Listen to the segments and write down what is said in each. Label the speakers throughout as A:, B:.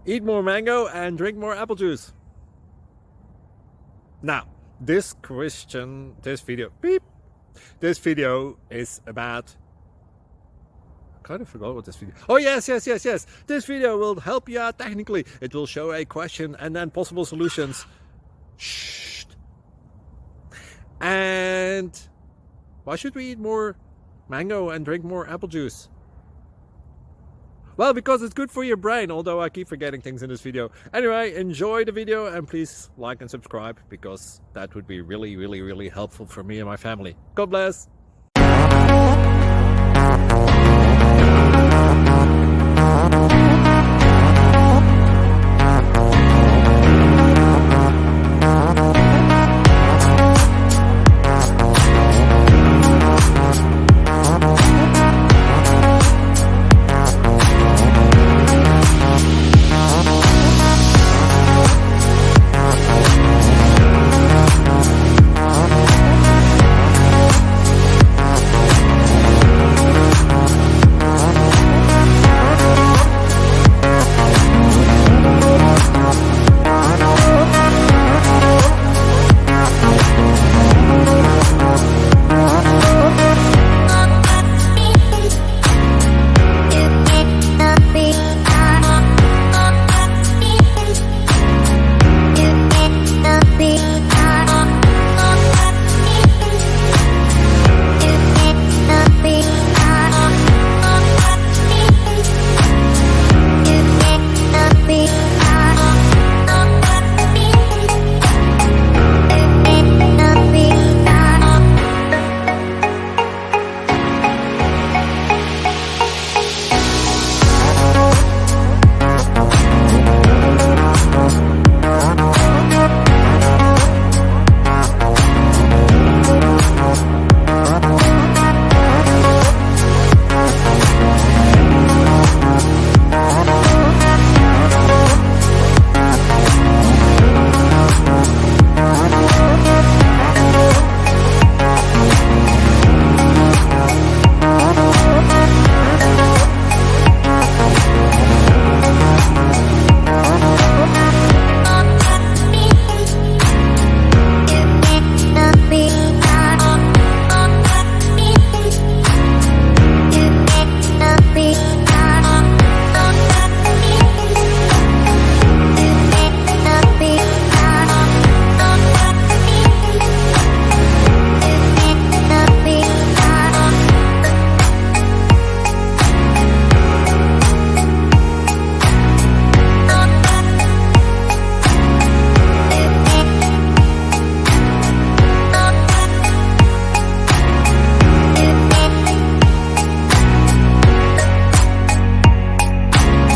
A: Eat more mango and drink more apple juice. Now, this video is about, I kind of forgot what this video. Oh yes. This video will help you out technically. It will show a question and then possible solutions. Shh. And why should we eat more mango and drink more apple juice? Well, because it's good for your brain, although I keep forgetting things in this video. Anyway, enjoy the video and please like and subscribe, because that would be really helpful for me and my family. God bless.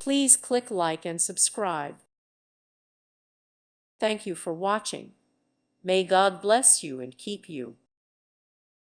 B: Please click like and subscribe. Thank you for watching. May God bless you and keep you.